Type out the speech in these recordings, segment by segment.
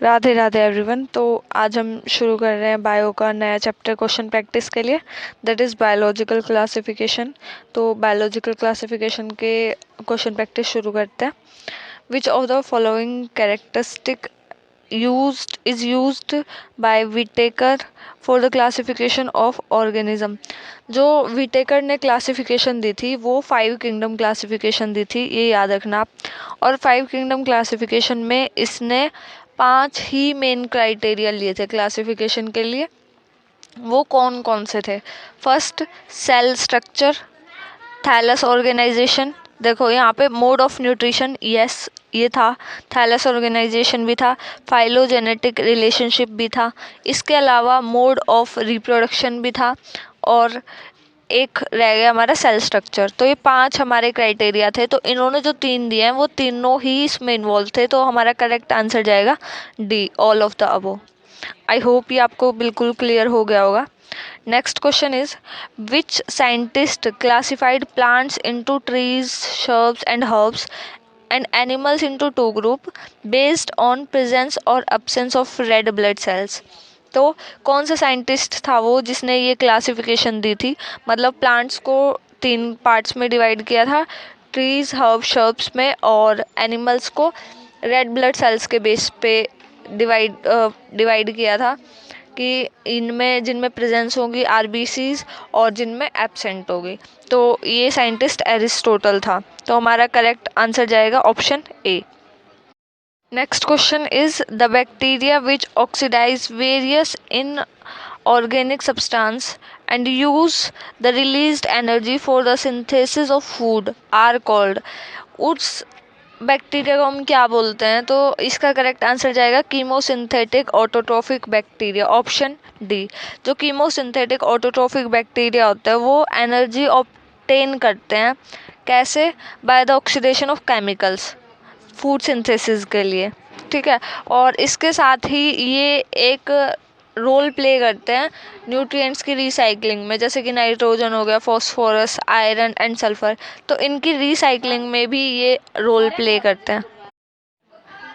Radhe Radhe everyone. तो आज हम शुरू कर रहे हैं बायो का नया चैप्टर क्वेश्चन प्रैक्टिस के लिए, दैट इज़ बायोलॉजिकल क्लासिफिकेशन। तो बायोलॉजिकल क्लासिफिकेशन के क्वेश्चन प्रैक्टिस शुरू करते हैं। विच of the following characteristic used by Whittaker for the classification of organism। जो विटेकर ने क्लासिफिकेशन दी थी वो 5 किंगडम क्लासिफिकेशन दी थी, ये याद रखना आप। और 5 किंगडम क्लासिफिकेशन में इसने 5 ही मेन क्राइटेरिया लिए थे क्लासिफिकेशन के लिए। वो कौन कौन से थे? First, cell structure, thallus organisation. देखो यहाँ पे मोड ऑफ न्यूट्रिशन, यस ये था, थैलस ऑर्गेनाइजेशन भी था, फाइलोजेनेटिक रिलेशनशिप भी था, इसके अलावा मोड ऑफ रिप्रोडक्शन भी था, और एक रह गया हमारा सेल स्ट्रक्चर। तो ये 5 हमारे क्राइटेरिया थे। तो इन्होंने जो 3 दिए हैं वो तीनों ही इसमें इन्वॉल्व थे। तो हमारा करेक्ट आंसर जाएगा D, all of the above. I hope ये आपको बिल्कुल क्लियर हो गया होगा। Next question is, which scientist classified plants into trees, shrubs and herbs and animals into 2 group based on presence or absence of red blood cells। तो कौन सा scientist था वो जिसने ये क्लासिफिकेशन दी थी? मतलब प्लांट्स को 3 पार्ट्स में डिवाइड किया था, ट्रीज, हर्ब, शर्ब्स में, और एनिमल्स को रेड ब्लड सेल्स के बेस पे डिवाइड किया था कि इनमें जिनमें प्रेजेंस होगी आरबीसीज और जिनमें एब्सेंट होगी। तो ये साइंटिस्ट एरिस्टोटल था। तो हमारा करेक्ट आंसर जाएगा option A. Next question is the bacteria which oxidise various in organic substance and use the released energy for the synthesis of food are called। उस बैक्टीरिया को हम क्या बोलते हैं? तो इसका करेक्ट आंसर जाएगा chemosynthetic autotrophic bacteria, option D. जो कीमोसिंथेटिक ऑटोट्रोफिक बैक्टीरिया होता है वो एनर्जी ऑब्टेन करते हैं, कैसे? By the oxidation of chemicals, food synthesis के लिए, ठीक है। और इसके साथ ही ये एक रोल प्ले करते हैं न्यूट्रिएंट्स की रिसाइकलिंग में, जैसे कि नाइट्रोजन हो गया, फॉस्फोरस, आयरन एंड सल्फर। तो इनकी रिसाइकलिंग में भी ये रोल प्ले करते हैं।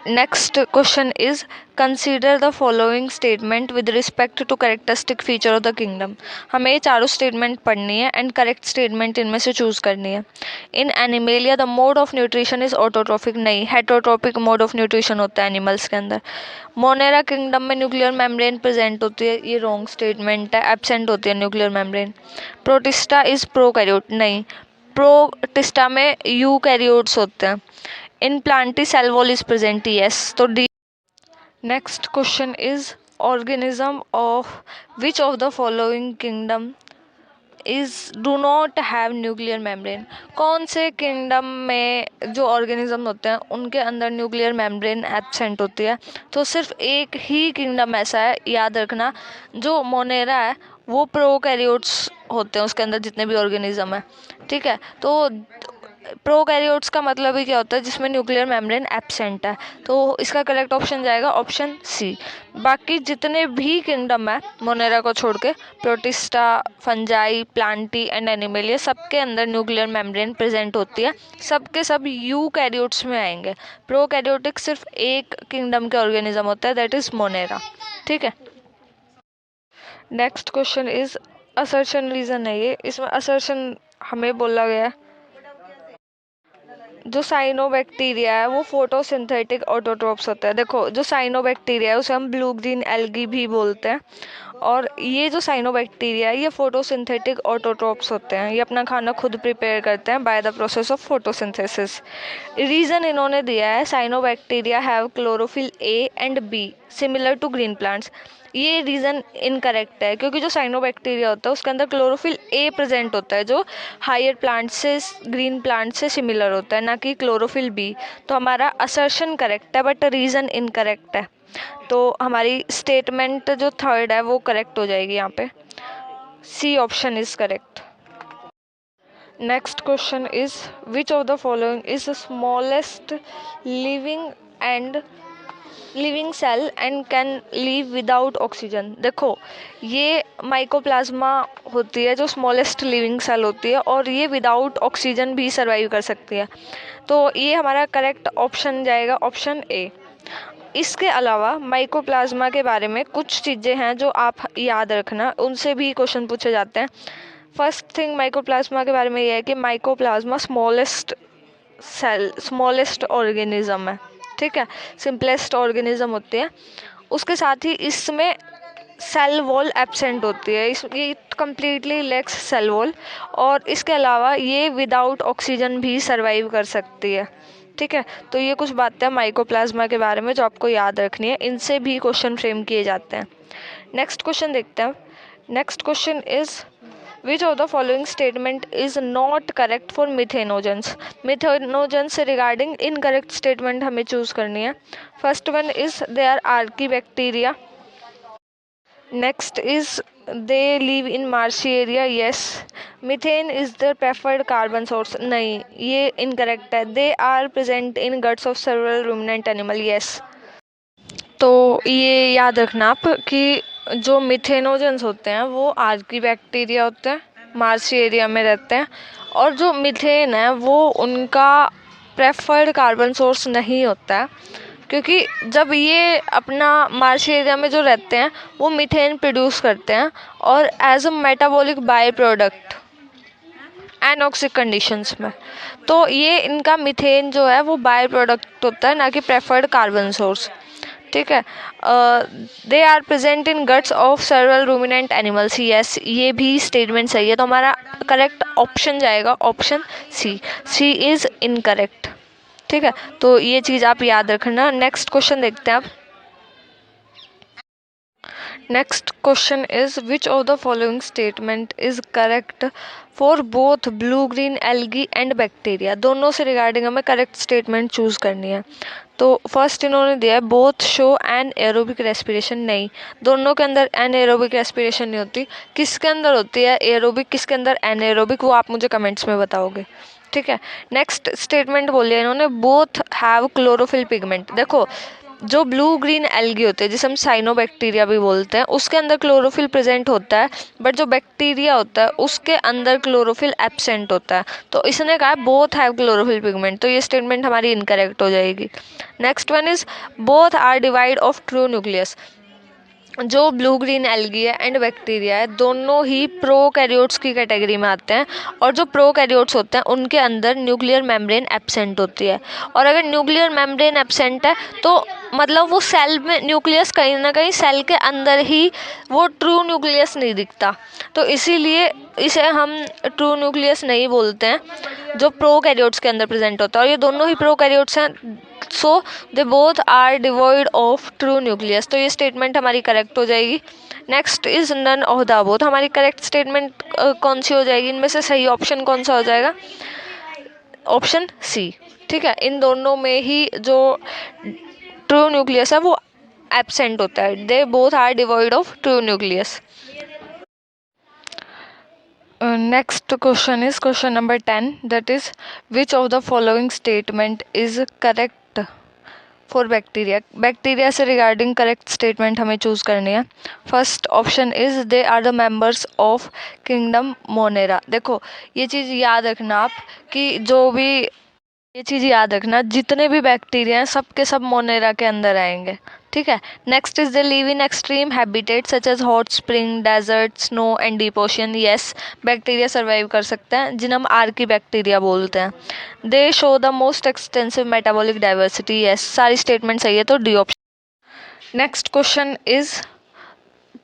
Next question is consider the following statement with respect to characteristic feature of the kingdom. हमें ये चारों स्टेटमेंट पढ़नी है एंड करेक्ट स्टेटमेंट इनमें से चूज करनी है। In animalia the mode of nutrition is autotrophic, नहीं, हेटरोट्रोपिक मोड ऑफ न्यूट्रिशन होता है एनिमल्स के अंदर। मोनेरा किंगडम में न्यूक्लियर मेम्ब्रेन प्रेजेंट होती है, ये रॉन्ग स्टेटमेंट है, एब्सेंट होती है nuclear membrane. Protista is prokaryote, नहीं, प्रोटिस्टा में यूकैरियोट्स होते हैं। In plantae cell wall is present, yes, तो D. Next question is organism of which of the following kingdom is do not have nuclear membrane. कौन से kingdom में जो organism होते हैं उनके अंदर न्यूक्लियर मेम्ब्रेन एब्सेंट होती है? तो सिर्फ एक ही किंगडम ऐसा है, याद रखना, जो मोनेरा है वो प्रोकैरियोट्स होते हैं उसके अंदर जितने भी ऑर्गेनिज्म है, ठीक है। तो प्रोकैरियोट्स का मतलब ही क्या होता है? जिसमें न्यूक्लियर मेम्ब्रेन एब्सेंट है। तो इसका करेक्ट ऑप्शन जाएगा ऑप्शन सी। बाकी जितने भी किंगडम है मोनेरा को छोड़ के, protista, fungi, Plantae and animalia, सबके अंदर न्यूक्लियर मेम्ब्रेन प्रेजेंट होती है, सबके सब यूकैरियोट्स में आएंगे। प्रोकैरियोटिक सिर्फ एक किंगडम के ऑर्गेनिज्म होता है, दैट इज मोनेरा, ठीक है। Next question is assertion reason है ये, इसमें असर्शन हमें बोला गया है जो साइनोबैक्टीरिया है वो फोटोसिंथेटिक ऑटोट्रोप्स होता है। देखो जो साइनोबैक्टीरिया है उसे हम ब्लू ग्रीन एल्गी भी बोलते हैं, और ये जो साइनोबैक्टीरिया है ये फोटोसिंथेटिक ऑटोट्रोप्स होते हैं, ये अपना खाना खुद प्रिपेयर करते हैं by the process of photosynthesis. Reason इन्होंने दिया है cyanobacteria have chlorophyll A and B similar to green plants. ये रीज़न इनकरेक्ट है, क्योंकि जो साइनोबैक्टीरिया होता है उसके अंदर क्लोरोफिल ए प्रेजेंट होता है जो हायर प्लांट से, ग्रीन प्लांट से सिमिलर होता है, ना कि क्लोरोफिल बी। तो हमारा असर्शन करेक्ट है बट रीज़न इनकरेक्ट है। तो हमारी स्टेटमेंट जो थर्ड है वो करेक्ट हो जाएगी यहाँ पे, C option is correct. Next question is which of the following is the smallest living cell and can live without oxygen. देखो ये माइकोप्लाज्मा होती है जो स्मॉलेस्ट लिविंग सेल होती है, और ये विदाउट ऑक्सीजन भी सर्वाइव कर सकती है। तो ये हमारा करेक्ट ऑप्शन जाएगा ऑप्शन ए। इसके अलावा माइकोप्लाज्मा के बारे में कुछ चीज़ें हैं जो आप याद रखना, उनसे भी क्वेश्चन पूछे जाते हैं। फर्स्ट थिंग माइकोप्लाज्मा के बारे में यह है कि माइकोप्लाज्मा स्मॉलेस्ट ऑर्गेनिज्म है, ठीक है, सिंपलेस्ट ऑर्गेनिज्म होती है। उसके साथ ही इसमें सेल वॉल एब्सेंट होती है, ये कम्प्लीटली लैक्स सेल वॉल, और इसके अलावा ये विदाउट ऑक्सीजन भी सर्वाइव कर सकती है, ठीक है। तो ये कुछ बातें माइकोप्लाज्मा के बारे में जो आपको याद रखनी है, इनसे भी क्वेश्चन फ्रेम किए जाते हैं। नेक्स्ट क्वेश्चन देखते हैं। Next question is which of the following statement is not correct for methanogens. Methanogens से रिगार्डिंग इनकरेक्ट स्टेटमेंट हमें चूज करनी है। First one is they are archaebacteria. Next is they live in marshy area, yes. Methane is the preferred carbon source, नहीं, ये incorrect है। They are present in guts of several ruminant animal, yes. तो ये याद रखना आप कि जो मिथेनोजेंस होते हैं वो आर्कीबैक्टीरिया होते हैं, मार्शी एरिया में रहते हैं, और जो मीथेन है वो उनका प्रेफर्ड कार्बन सोर्स नहीं होता है, क्योंकि जब ये अपना मार्शी एरिया में जो रहते हैं वो मीथेन प्रोड्यूस करते हैं, और as a metabolic by product anoxic conditions में, तो ये इनका मीथेन जो है वो बाय प्रोडक्ट होता है, ना कि प्रेफर्ड कार्बन सोर्स, ठीक है। They are present in guts of several ruminant animals, yes, ये भी स्टेटमेंट सही है। तो हमारा करेक्ट ऑप्शन जाएगा option C. C is incorrect, ठीक है। तो ये चीज़ आप याद रखना। नेक्स्ट क्वेश्चन देखते हैं आप। Next question is which of the following statement is correct for both blue green algae and bacteria. दोनों से रिगार्डिंग हमें करेक्ट स्टेटमेंट चूज करनी है। तो फर्स्ट इन्होंने दिया है both show N aerobic respiration, नहीं, दोनों के अंदर एन एरोबिक रेस्पिरेशन नहीं होती। किसके अंदर होती है एरोबिक, किसके अंदर एन एरोबिक, वो आप मुझे कमेंट्स में बताओगे, ठीक है। नेक्स्ट स्टेटमेंट बोलिए इन्होंने बोथ हैव क्लोरोफिल पिगमेंट। देखो, जो ब्लू ग्रीन एल्गी होते हैं जिसे हम साइनोबैक्टीरिया भी बोलते हैं, उसके अंदर क्लोरोफिल प्रेजेंट होता है, बट जो बैक्टीरिया होता है उसके अंदर क्लोरोफिल एब्सेंट होता है। तो इसने कहा बोथ हैव क्लोरोफिल पिगमेंट, तो ये स्टेटमेंट हमारी इनकरेक्ट हो जाएगी। Next one is both are devoid of true nucleus. जो ब्लू ग्रीन एल्गी है एंड बैक्टीरिया है, दोनों ही प्रोकैरियोट्स की कैटेगरी में आते हैं, और जो प्रोकैरियोट्स होते हैं उनके अंदर न्यूक्लियर मेम्ब्रेन एब्सेंट होती है। और अगर न्यूक्लियर मेम्ब्रेन एब्सेंट है तो मतलब वो सेल में न्यूक्लियस कहीं ना कहीं सेल के अंदर ही वो ट्रू न्यूक्लियस नहीं दिखता, तो इसीलिए इसे हम ट्रू न्यूक्लियस नहीं बोलते हैं जो प्रोकैरियोट्स के अंदर प्रेजेंट होता है, और ये दोनों ही प्रोकैरियोट्स हैं, so they both are devoid of true nucleus. तो ये स्टेटमेंट हमारी करेक्ट हो जाएगी। Next is none of the above. हमारी करेक्ट स्टेटमेंट कौन सी हो जाएगी, इनमें से सही ऑप्शन कौन सा हो जाएगा, ऑप्शन सी, ठीक है। इन दोनों में ही जो ट्रू न्यूक्लियस है वो एब्सेंट होता है, they both are devoid of true nucleus. Next question is question number 10, that is which of the following statement is correct for bacteria. Bacteria से रिगार्डिंग करेक्ट स्टेटमेंट हमें चूज करनी है। First option is they are the members of kingdom Monera. देखो, ये चीज़ याद रखना आप कि जो भी ये चीज़ याद रखना, जितने भी बैक्टीरिया हैं सब के सब मोनेरा के अंदर आएंगे, ठीक है। Next is they live in extreme habitat such as hot spring, desert, snow and deep ocean, yes, bacteria survive कर सकते हैं, जिन्हें हम आर्की बैक्टीरिया बोलते हैं। They show the most extensive metabolic diversity, yes, सारी स्टेटमेंट सही है, तो D option. Next question is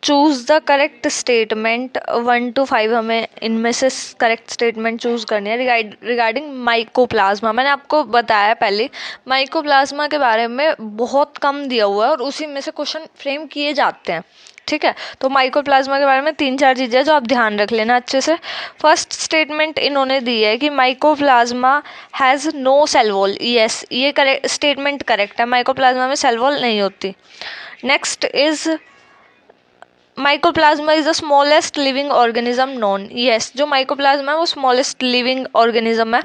choose the correct statement 1 to 5, हमें इनमें से करेक्ट स्टेटमेंट चूज़ करनी है रिगार्डिंग माइकोप्लाज्मा। मैंने आपको बताया पहले, माइकोप्लाज्मा के बारे में बहुत कम दिया हुआ है और उसी में से क्वेश्चन फ्रेम किए जाते हैं, ठीक है। तो माइकोप्लाज्मा के बारे में 3-4 चीज़ें जो आप ध्यान रख लेना अच्छे से। फर्स्ट स्टेटमेंट इन्होंने दी है कि mycoplasma has no cell wall, yes, ये करेक्ट स्टेटमेंट करेक्ट है, माइकोप्लाज्मा में सेल वॉल नहीं होती। Next is mycoplasma is the smallest living organism known, yes, जो माइकोप्लाज्मा है वो स्मॉलेस्ट लिविंग ऑर्गेनिज्म है।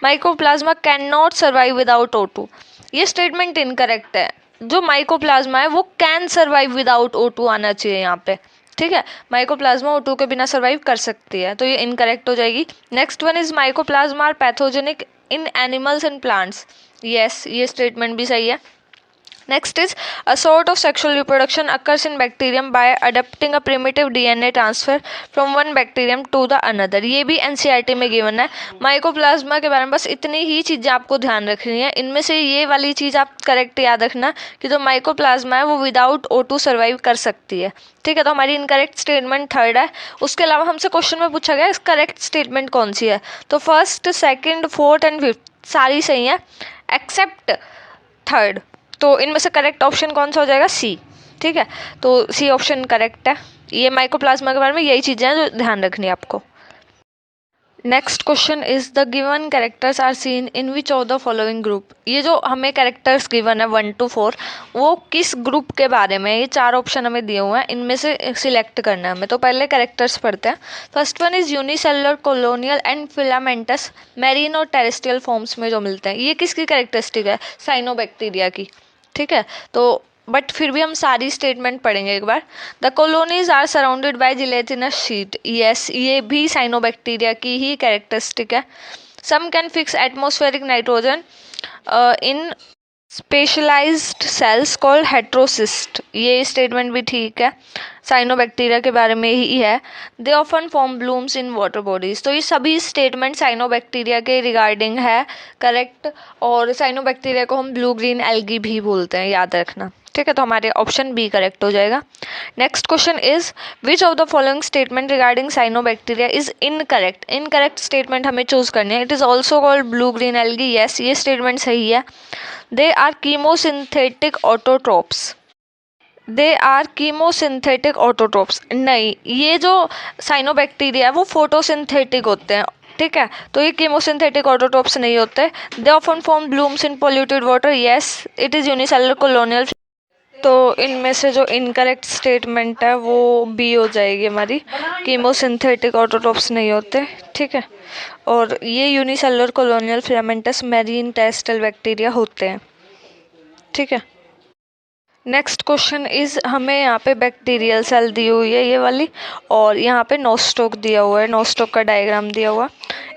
Mycoplasma can not survive without O2, ये स्टेटमेंट इनकरेक्ट है। जो माइकोप्लाज्मा है वो कैन सर्वाइव विदाउट O2 आना चाहिए यहाँ पे, ठीक है। माइकोप्लाज्मा O2 के बिना सर्वाइव कर सकती है, तो ये इनकरेक्ट हो जाएगी। Next one is mycoplasma are pathogenic in animals and plants, yes, ये स्टेटमेंट भी सही है। Next is a sort of sexual reproduction occurs in bacterium by adapting a primitive DNA transfer from one bacterium to the another. ये भी NCERT में given है. Mycoplasma के बारे में बस इतनी ही चीज़ें आपको ध्यान रखनी है. इनमें से ये वाली चीज़ आप करेक्ट याद रखना कि जो माइकोप्लाज्मा है वो विदाउट O2 सर्वाइव कर सकती है. ठीक है, तो हमारी इनकरेक्ट स्टेटमेंट थर्ड है. उसके अलावा हमसे क्वेश्चन में पूछा गया करेक्ट स्टेटमेंट कौन सी है. तो first, second, fourth and fifth सारी सही है एक्सेप्ट थर्ड. तो इनमें से करेक्ट ऑप्शन कौन सा हो जाएगा? सी. ठीक है, तो सी ऑप्शन करेक्ट है. ये माइकोप्लाज्मा के बारे में यही चीज़ें हैं जो ध्यान रखनी है आपको. Next question is the given characters are seen in which of the following group. ये जो हमें कैरेक्टर्स गिवन है 1 to 4 वो किस ग्रुप के बारे में, ये 4 ऑप्शन हमें दिए हुए हैं, इनमें से सिलेक्ट करना है हमें. तो पहले कैरेक्टर्स पढ़ते हैं. First one is unicellular, colonial and filamentous marine और टेरेस्ट्रियल फॉर्म्स में जो मिलते हैं. ये किसकी कैरेक्टरिस्टिक है? साइनोबैक्टीरिया की. ठीक है, तो बट फिर भी हम सारी स्टेटमेंट पढ़ेंगे एक बार. The colonies are surrounded by gelatinous sheet. Yes, ये भी साइनोबैक्टीरिया की ही कैरेक्टरिस्टिक है. Some can fix atmospheric nitrogen in specialised cells called heterocyst. ये स्टेटमेंट भी ठीक है, साइनोबैक्टीरिया के बारे में ही है. They often form blooms in water bodies. तो ये सभी स्टेटमेंट साइनोबैक्टीरिया के रिगार्डिंग है करेक्ट. और साइनोबैक्टीरिया को हम ब्लू ग्रीन एल्गी भी बोलते हैं, याद रखना. ठीक है, तो हमारे ऑप्शन बी करेक्ट हो जाएगा. Next question is which of the following statement regarding cyanobacteria is incorrect. Incorrect statement हमें चूज करनी है. It is also called blue green algae. Yes, ये स्टेटमेंट सही है. They are chemosynthetic autotrophs. They are chemosynthetic autotrophs. नहीं, ये जो cyanobacteria है वो फोटोसिंथेटिक होते हैं. ठीक है, तो ये कीमोसिंथेटिक ऑटोट्रोप्स नहीं होते. They often form blooms in polluted water. Yes, it is unicellular colonial. तो इनमें से जो इनकरेक्ट स्टेटमेंट है वो बी हो जाएगी हमारी. कीमोसिंथेटिक ऑटोट्रोप्स नहीं होते. ठीक है, और ये unicellular colonial filamentous marine terrestrial bacteria होते हैं. ठीक है. नेक्स्ट क्वेश्चन इज हमें यहाँ पे बैक्टीरियल सेल दी हुई है ये वाली, और यहाँ पे नोस्टॉक दिया हुआ है, नोस्टॉक का डायग्राम दिया हुआ.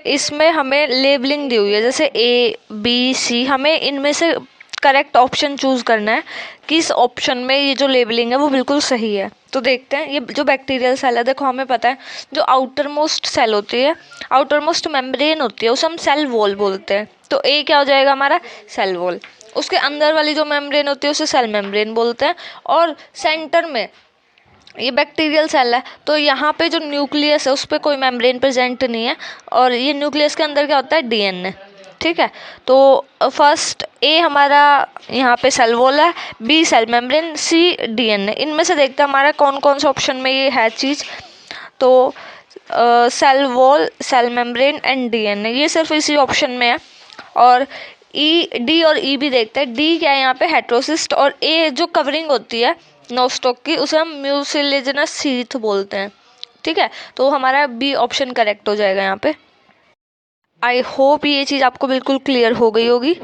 इसमें हमें लेबलिंग दी हुई है जैसे ए बी सी. हमें इनमें से करेक्ट ऑप्शन चूज करना है. किस ऑप्शन में ये जो लेबलिंग है वो बिल्कुल सही है. तो देखते हैं. ये जो बैक्टीरियल सेल है, देखो हमें पता है जो आउटर मोस्ट सेल होती है, आउटर मोस्ट मेम्ब्रेन होती है, उसे हम सेल वॉल बोलते हैं. तो ए क्या हो जाएगा हमारा? Cell wall. उसके अंदर वाली जो मेम्ब्रेन होती है उसे सेल मेम्ब्रेन बोलते हैं. और सेंटर में ये बैक्टीरियल सेल है, तो यहाँ पे जो न्यूक्लियस है उस पर कोई मेम्ब्रेन प्रेजेंट नहीं है. और ये न्यूक्लियस के अंदर क्या होता है? डीएनए. ठीक है, तो फर्स्ट ए हमारा यहाँ पे सेल वॉल है, बी सेल मेम्ब्रेन, सी डीएनए. इनमें से देखते हैं हमारा कौन कौन सा ऑप्शन में ये है चीज़. तो cell wall, cell membrane and DNA ये सिर्फ इसी ऑप्शन में है. और ई, डी और ई भी देखते हैं. डी क्या है यहाँ पे? हेट्रोसिस्ट. और ए जो कवरिंग होती है नोस्टॉक की उसे हम म्यूसिलेजिनस शीथ बोलते हैं. ठीक है, तो हमारा बी ऑप्शन करेक्ट हो जाएगा यहाँ पे. आई होप ये चीज़ आपको बिल्कुल क्लियर हो गई होगी.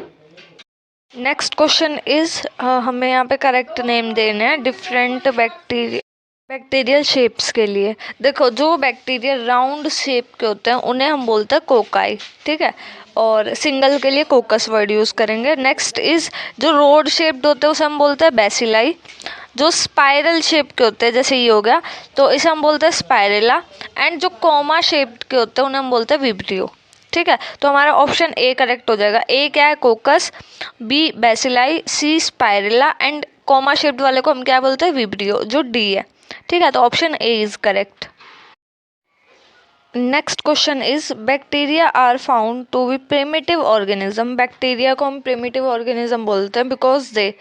नेक्स्ट क्वेश्चन इज हमें यहाँ पे करेक्ट नेम देने हैं डिफरेंट बैक्टीरियल शेप्स के लिए. देखो, जो बैक्टीरिया राउंड शेप के होते हैं उन्हें हम बोलते हैं कोकाई. ठीक है, और सिंगल के लिए कोकस वर्ड यूज़ करेंगे. नेक्स्ट इज जो रोड शेप्ड होते हैं उसे हम बोलते हैं बेसिलाई. जो स्पाइरल शेप के होते हैं जैसे ये हो गया तो इसे हम बोलते हैं स्पाइरेला. एंड जो कॉमा शेप्ड के होते हैं उन्हें हम बोलते हैं विब्रियो. ठीक है, तो हमारा ऑप्शन ए करेक्ट हो जाएगा. ए क्या है? Coccus. B bacilli. C spirilla. And comma shaped वाले को हम क्या बोलते हैं? विब्रियो, जो डी है. ठीक है, तो option A is correct. Next question is bacteria are found to be primitive organism. Bacteria को हम प्रिमिटिव ऑर्गेनिज्म बोलते हैं because they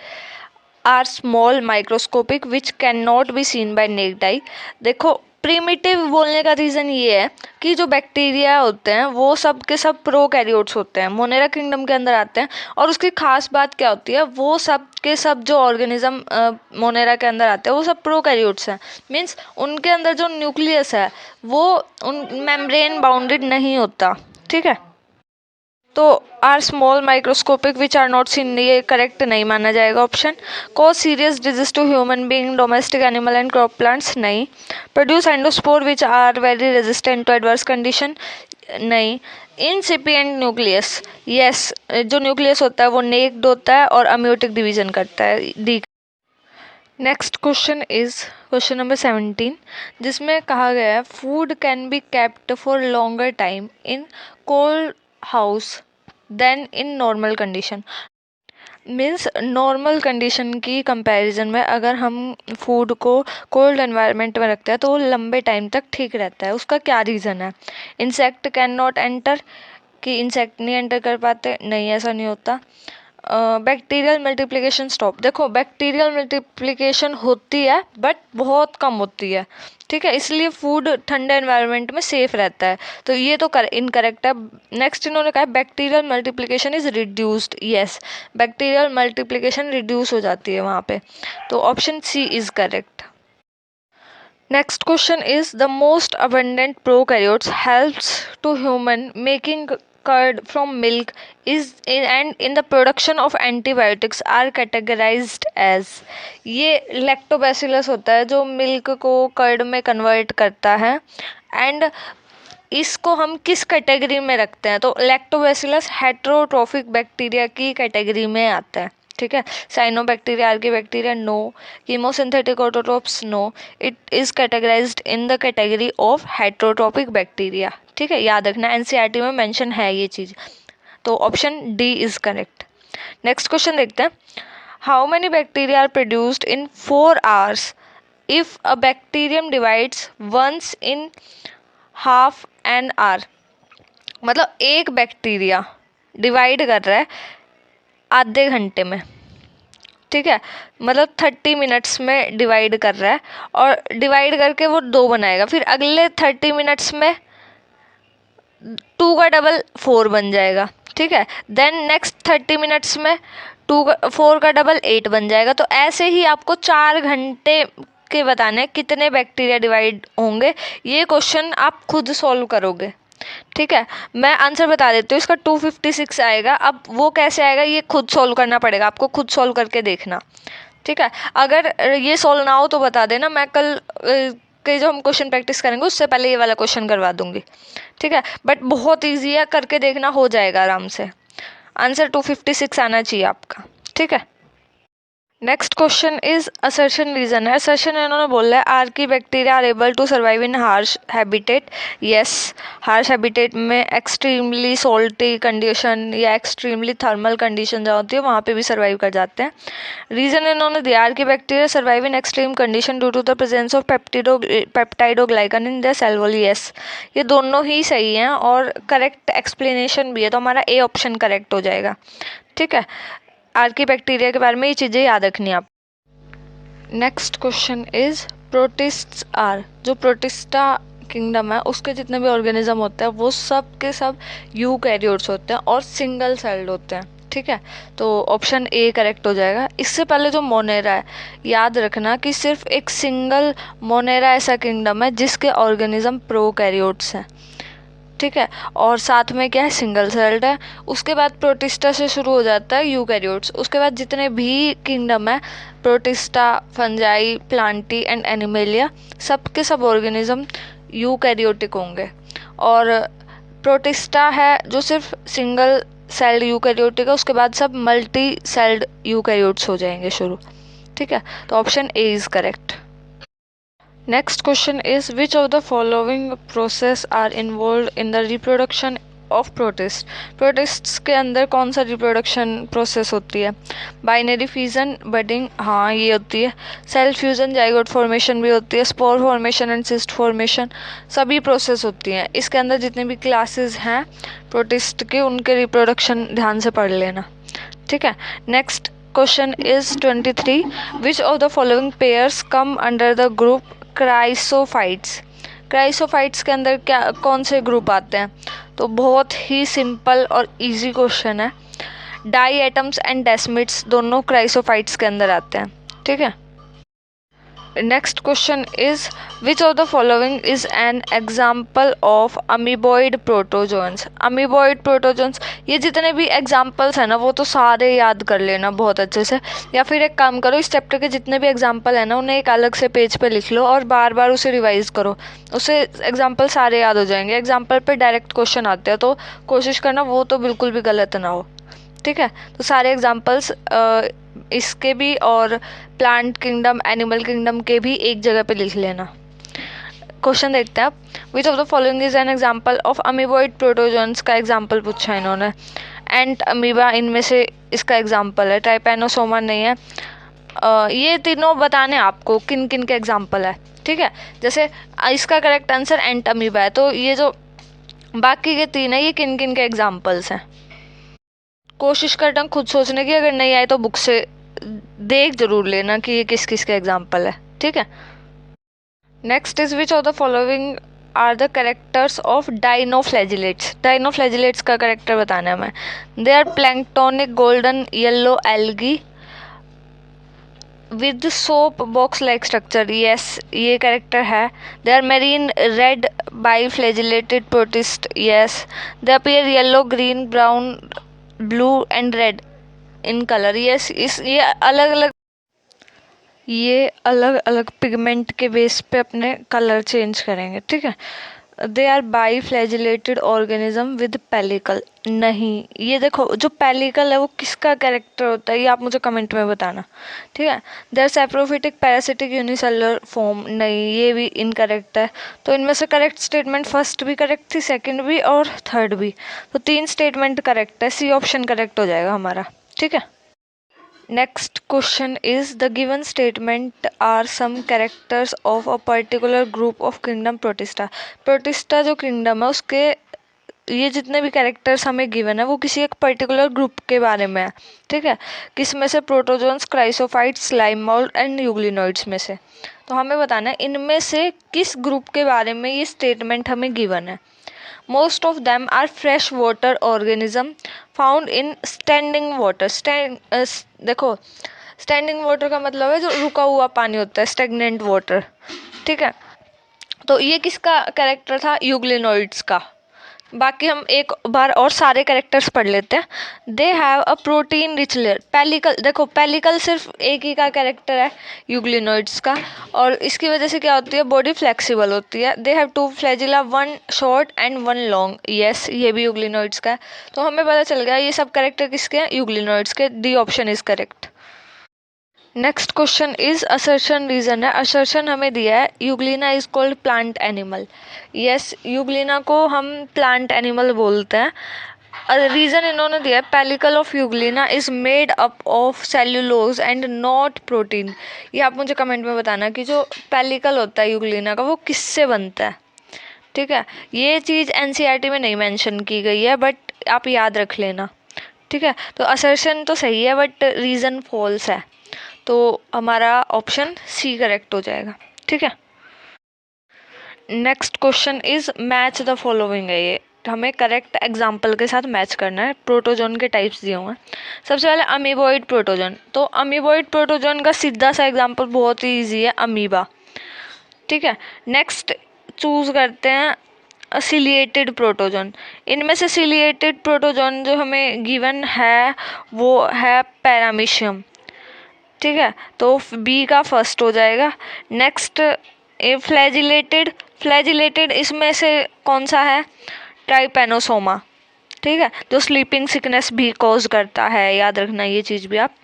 are small microscopic which can not be seen by naked eye. देखो, primitive बोलने का reason ये है कि जो बैक्टीरिया होते हैं वो सब के सब प्रोकैरियोट्स होते हैं, मोनेरा किंगडम के अंदर आते हैं. और उसकी खास बात क्या होती है? वो सब के सब जो ऑर्गेनिज्म मोनेरा के अंदर आते हैं वो सब प्रोकैरियोट्स हैं. मीन्स उनके अंदर जो न्यूक्लियस है वो उन मेम्ब्रेन बाउंडेड नहीं होता. ठीक है, तो are small microscopic which are not seen, ये करेक्ट नहीं माना जाएगा option. Cause serious disease to human being, domestic animal and crop plants, नहीं. Produce endospore which are very resistant to adverse condition, नहीं. इंसिपिएंट न्यूक्लियस, यस, जो nucleus होता है वो नेक्ड होता है और अम्योटिक डिवीजन करता है, D. Next question is question number 17, जिसमें कहा गया है food can be kept for longer time in cold house than in normal condition. Means normal condition की कंपैरिजन में अगर हम फूड को कोल्ड एनवायरनमेंट में रखते हैं तो वो लंबे टाइम तक ठीक रहता है। उसका क्या रीज़न है? इंसेक्ट कैन नॉट एंटर, कि इंसेक्ट नहीं एंटर कर पाते, नहीं ऐसा नहीं होता। बैक्टीरियल मल्टीप्लिकेशन स्टॉप, देखो बैक्टीरियल मल्टीप्लिकेशन होती है बट बहुत कम होती है, ठीक है, इसलिए फूड ठंडे एनवायरनमेंट में सेफ रहता है, तो ये तो इनकरेक्ट है। नेक्स्ट इन्होंने कहा bacterial multiplication is reduced, yes, bacterial multiplication reduce हो जाती है वहाँ पे, तो option C is correct. Next question is the most abundant prokaryotes helps to human making curd from milk is in the production of antibiotics are categorized as। ये lactobacillus होता है जो मिल्क को कर्ड में कन्वर्ट करता है, and इसको हम किस कैटेगरी में रखते हैं? तो लैक्टोबैसिलस हेट्रोट्रोफिक बैक्टीरिया की कैटेगरी में आता है, ठीक है। Cyanobacteria, archaebacteria no, chemosynthetic autotrophs no, it is categorised in the category of heterotrophic bacteria, ठीक है, याद रखना, एनसीईआरटी में मेंशन है ये चीज़, तो option D is correct. Next question देखते हैं, how many bacteria are produced in 4 hours if a bacterium divides once in half an hour. मतलब एक बैक्टीरिया डिवाइड कर रहा है आधे घंटे में, ठीक है, मतलब 30 मिनट्स में डिवाइड कर रहा है, और डिवाइड करके वो 2 बनाएगा, फिर अगले 30 मिनट्स में 2 का डबल 4 बन जाएगा, ठीक है, देन नेक्स्ट 30 मिनट्स में 4 का डबल 8 बन जाएगा। तो ऐसे ही आपको 4 घंटे के बताने कितने बैक्टीरिया डिवाइड होंगे, ये क्वेश्चन आप खुद सॉल्व करोगे, ठीक है। मैं आंसर बता देती हूँ, इसका 256 आएगा। अब वो कैसे आएगा ये खुद सॉल्व करना पड़ेगा आपको, खुद सॉल्व करके देखना, ठीक है। अगर ये सॉल्व ना हो तो बता देना, मैं कल के जो हम क्वेश्चन प्रैक्टिस करेंगे उससे पहले ये वाला क्वेश्चन करवा दूंगी, ठीक है। बट बहुत ईजी है, करके देखना, हो जाएगा आराम से। आंसर 256 आना चाहिए आपका, ठीक है। Next question is assertion reason है। असर्शन इन्होंने बोला है archaebacteria are able to survive in harsh habitat, yes, harsh habitat में एक्सट्रीमली सोल्टी कंडीशन या एक्सट्रीमली थर्मल कंडीशन जो होती है वहाँ पे भी सर्वाइव कर जाते हैं। रीजन इन्होंने दिया archaebacteria survive in extreme condition due to the presence of peptidoglycan in the cell wall, yes, ये दोनों ही सही हैं और करेक्ट एक्सप्लेनेशन भी है, तो हमारा ए ऑप्शन करेक्ट हो जाएगा, ठीक है। आर्की बैक्टीरिया के बारे में ये चीज़ें याद रखनी आप। Next question is protists are, जो प्रोटिस्टा किंगडम है उसके जितने भी ऑर्गेनिज्म होते हैं वो सब के सब यूकैरियोट्स होते हैं और सिंगल सेल्ड होते हैं, ठीक है, तो ऑप्शन ए करेक्ट हो जाएगा। इससे पहले जो मोनेरा है, याद रखना कि सिर्फ एक सिंगल मोनेरा ऐसा किंगडम है जिसके ऑर्गेनिज्म प्रोकैरियोट्स हैं, ठीक है, और साथ में क्या है, सिंगल सेल्ड है। उसके बाद प्रोटिस्टा से शुरू हो जाता है यूकैरियोट्स, उसके बाद जितने भी किंगडम है protista, fungi, Plantae and animalia, सब के सब ऑर्गेनिज्म यूकैरियोटिक होंगे, और प्रोटिस्टा है जो सिर्फ सिंगल सेल्ड यूकैरियोटिक है, उसके बाद सब मल्टी सेल्ड यूकैरियोट्स हो जाएंगे शुरू, ठीक है, तो option A is correct. Next question is which of the following process are involved in the reproduction of protist? Protists के अंदर कौन सा reproduction process होती है? Binary fission, budding, हाँ ये होती है। Cell fusion, zygote formation भी होती है। Spore formation and cyst formation, सभी process होती हैं। इसके अंदर जितने भी classes हैं protist के, उनके reproduction ध्यान से पढ़ लेना, ठीक है। Next question is 23, which of the following pairs come under the group chrysophytes? Chrysophytes के अंदर क्या कौन से ग्रुप आते हैं? तो बहुत ही सिंपल और इजी क्वेश्चन है, डाई एटम्स एंड डेस्मिड्स दोनों क्राइसोफाइट्स के अंदर आते हैं, ठीक है। Next question is which of the following is an example of amoeboid protozoans. Amoeboid protozoans, ये जितने भी एग्जाम्पल्स हैं ना वो तो सारे याद कर लेना बहुत अच्छे से, या फिर एक काम करो, इस चैप्टर के जितने भी एग्जाम्पल हैं ना उन्हें एक अलग से पेज पे लिख लो और बार बार उसे रिवाइज करो, उससे एग्जाम्पल सारे याद हो जाएंगे। एग्जाम्पल पे डायरेक्ट क्वेश्चन आते हैं तो कोशिश करना वो तो बिल्कुल भी गलत ना हो, ठीक है। तो सारे एग्जाम्पल्स इसके भी और प्लांट किंगडम, एनिमल किंगडम के भी एक जगह पे लिख लेना। क्वेश्चन देखते हैं आप, विच of the following is an example of amoeboid protozoans का एग्जाम्पल पूछा है इन्होंने। एंट अमीबा इनमें से इसका एग्जाम्पल है, ट्राइपैनोसोमा नहीं है। ये तीनों बताने आपको किन किन के एग्जाम्पल है, ठीक है। जैसे इसका करेक्ट आंसर एंट अमीबा है, तो ये जो बाकी के तीन है ये किन किन के एग्जाम्पल्स हैं। कोशिश करना खुद सोचने की, अगर नहीं आए तो बुक से देख जरूर लेना कि ये किस किस के एग्जाम्पल है, ठीक है। Next is which of the following are the characters of dinoflagellates. Dinoflagellates का करेक्टर बताना है हमें। They are planktonic golden yellow algae with soap box like structure, yes ये करेक्टर है। They are marine red biflagellated protist, yes. They appear yellow green brown blue and red in colour, yes. ये अलग अलग pigment के base पे अपने colour change करेंगे, ठीक है। They are biflagellated organism with pellicle, नहीं। ये देखो जो पेलिकल है वो किसका कैरेक्टर होता है ये आप मुझे कमेंट में बताना, ठीक है। They are saprophytic parasitic unicellular form, नहीं ये भी इनकरेक्ट है। तो इनमें से करेक्ट स्टेटमेंट फर्स्ट भी करेक्ट थी, सेकंड भी और थर्ड भी, तो 3 स्टेटमेंट करेक्ट है, सी ऑप्शन करेक्ट हो जाएगा हमारा, ठीक है। Next question is the given statement are some characters of a particular group of kingdom Protista। Protista जो kingdom है उसके ये जितने भी कैरेक्टर्स हमें गिवन है वो किसी एक पर्टिकुलर ग्रुप के बारे में है, ठीक है। किस में से? Protozoans, chrysophytes, slime mould and euglenoids में से। तो हमें बताना है इनमें से किस ग्रुप के बारे में ये स्टेटमेंट हमें गिवन है। Most of them are freshwater organism found in standing water। देखो स्टैंडिंग वाटर का मतलब है जो रुका हुआ पानी होता है, स्टेगनेंट वाटर, ठीक है। तो ये किसका कैरेक्टर था? यूग्लिनोइड्स का। बाकी हम एक बार और सारे कैरेक्टर्स पढ़ लेते हैं। They have a protein rich layer. Pellicle, देखो पेलिकल सिर्फ एक ही का कैरेक्टर है यूग्लिनोइड्स का, और इसकी वजह से क्या होती है? बॉडी फ्लेक्सिबल होती है। They have 2 flagella, 1 short and 1 long, yes ये भी यूग्लिनोइड्स का है। तो हमें पता चल गया ये सब कैरेक्टर किसके हैं? यूग्लिनोइड्स के। D option is correct. Next question is assertion reason है। असर्शन हमें दिया है euglena is called plant animal, yes euglena को हम प्लांट एनिमल बोलते हैं। रीजन इन्होंने दिया है pellicle of Euglena is made up of cellulose and not protein. ये आप मुझे कमेंट में बताना कि जो पेलिकल होता है यूग्लिना का वो किससे बनता है, ठीक है। ये चीज़ एनसीईआरटी में नहीं मेंशन की गई है बट आप याद रख लेना, ठीक है। तो असर्शन तो सही है बट रीजन फॉल्स है, तो हमारा ऑप्शन सी करेक्ट हो जाएगा, ठीक है। Next question is match the following है, ये हमें करेक्ट एग्जाम्पल के साथ मैच करना है। प्रोटोजोन के टाइप्स दिए हुए हैं। सबसे पहले अमीबॉइड प्रोटोजोन, तो अमीबॉइड प्रोटोजोन का सीधा सा एग्जाम्पल बहुत ही ईजी है, अमीबा, ठीक है। नेक्स्ट चूज करते हैं सिलिएटेड प्रोटोजोन। इनमें से सिलिएटेड प्रोटोजोन जो हमें गिवन है वो है पैरामीशियम, ठीक है। तो बी का फर्स्ट हो जाएगा। नेक्स्ट फ्लैजिलेटेड, फ्लैजिलेटेड इसमें से कौन सा है? ट्राइपैनोसोमा, ठीक है, जो स्लीपिंग सिकनेस भी कॉज करता है, याद रखना ये चीज़ भी आप।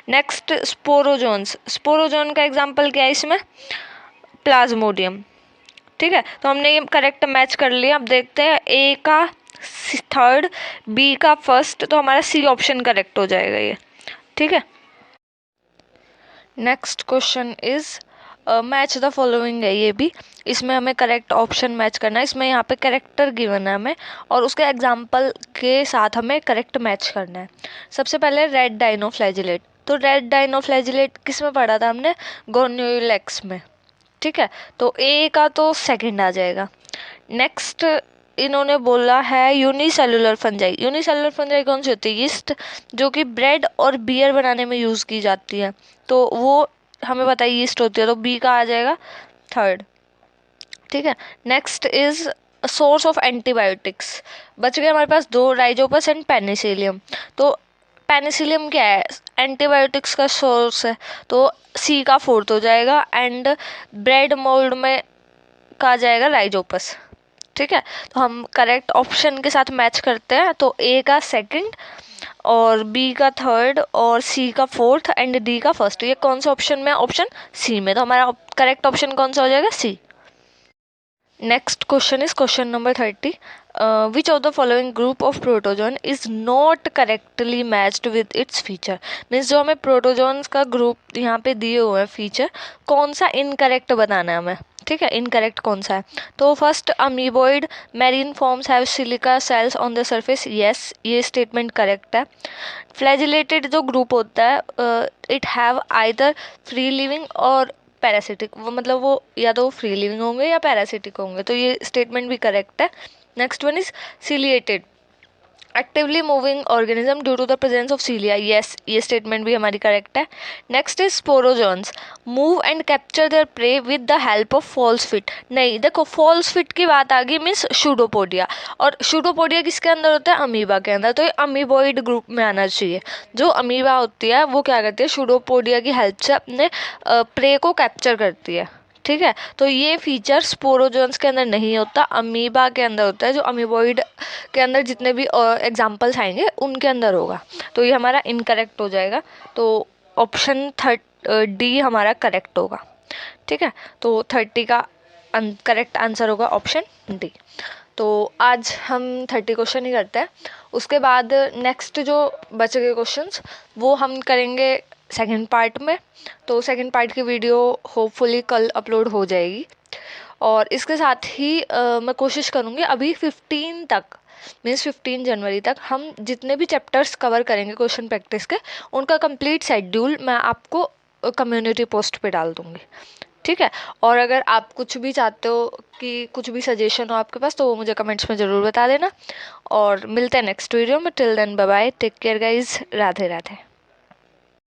नेक्स्ट स्पोरोजोन्स, स्पोरोजोन का एग्जांपल क्या है इसमें? प्लाज्मोडियम, ठीक है। तो हमने ये करेक्ट मैच कर लिया। अब देखते हैं ए का थर्ड, बी का फर्स्ट, तो हमारा सी ऑप्शन करेक्ट हो जाएगा ये, ठीक है। Next question is match the following है, ये भी इसमें हमें करेक्ट ऑप्शन मैच करना है। इसमें यहाँ पे करेक्टर गिवन है हमें और उसके एग्जाम्पल के साथ हमें करेक्ट मैच करना है। सबसे पहले रेड डाइनोफ्लैजिलेट, तो रेड डाइनोफ्लैजिलेट किस में पढ़ा था हमने? गोर्नियोलेक्स में, ठीक है। तो ए का तो सेकंड आ जाएगा। नेक्स्ट इन्होंने बोला है यूनिसेलुलर फंजाई। यूनिसेलुलर फंजाई कौन सी होती है? यीस्ट, जो कि ब्रेड और बियर बनाने में यूज़ की जाती है, तो वो हमें पता है यीस्ट होती है, तो बी का आ जाएगा थर्ड। ठीक है, next is source of antibiotics. बच गए हमारे पास दो, राइजोपस एंड पेनिसिलियम। तो पेनिसिलियम क्या है, एंटीबायोटिक्स का सोर्स है, तो सी का फोर्थ हो जाएगा। एंड ब्रेड मोल्ड में का आ जाएगा राइजोपस। ठीक है, तो हम करेक्ट ऑप्शन के साथ मैच करते हैं, तो ए का सेकंड और बी का थर्ड और सी का फोर्थ एंड डी का फर्स्ट। ये कौन सा ऑप्शन में, ऑप्शन सी में, तो हमारा करेक्ट ऑप्शन कौन सा हो जाएगा, सी। Next question is question number 30. Which of the following group of protozoan is not correctly matched with its feature? Means जो हमें प्रोटोजोन्स का ग्रुप यहाँ पे दिए हुए हैं फीचर, कौन सा इनकरेक्ट बताना है हमें। ठीक है, इनकरेक्ट कौन सा है, तो first amoeboid marine forms have silica cells on the surface, yes ये स्टेटमेंट करेक्ट है। फ्लैजिलेटेड जो ग्रुप होता है it have either free living और पैरासिटिक, वो मतलब वो या तो फ्री लिविंग होंगे या पैरासिटिक होंगे, तो ये स्टेटमेंट भी करेक्ट है। Next one is ciliated actively moving organism due to the presence of cilia, yes ये स्टेटमेंट भी हमारी करेक्ट है। Next is sporozoans move and capture their prey with the help of false feet, नहीं देखो false fit की बात आ गई, means शूडोपोडिया, और शूडोपोडिया किसके अंदर होता है, अमीबा के अंदर, तो ये अमीबॉइड ग्रुप में आना चाहिए। जो अमीबा होती है वो क्या करती है, शूडोपोडिया की हेल्प से अपने प्रे को कैप्चर करती है। ठीक है, तो ये फीचर स्पोरोजोन्स के अंदर नहीं होता, अमीबा के अंदर होता है, जो अमीबॉइड के अंदर जितने भी एग्जाम्पल्स आएंगे उनके अंदर होगा, तो ये हमारा इनकरेक्ट हो जाएगा। तो ऑप्शन डी हमारा करेक्ट होगा। ठीक है, तो 30 का करेक्ट आंसर होगा ऑप्शन डी। तो आज हम 30 क्वेश्चन ही करते हैं, उसके बाद नेक्स्ट जो बचे गए क्वेश्चंस वो हम करेंगे सेकंड पार्ट में। तो सेकंड पार्ट की वीडियो होपफुली कल अपलोड हो जाएगी, और इसके साथ ही मैं कोशिश करूँगी अभी 15 तक, मीन्स 15 जनवरी तक हम जितने भी चैप्टर्स कवर करेंगे क्वेश्चन प्रैक्टिस के, उनका कंप्लीट शेड्यूल मैं आपको कम्युनिटी पोस्ट पे डाल दूँगी। ठीक है, और अगर आप कुछ भी चाहते हो कि कुछ भी सजेशन हो आपके पास, तो वो मुझे कमेंट्स में ज़रूर बता देना, और मिलते हैं नेक्स्ट वीडियो में। Till then bye bye, take care guys, Radhe Radhe.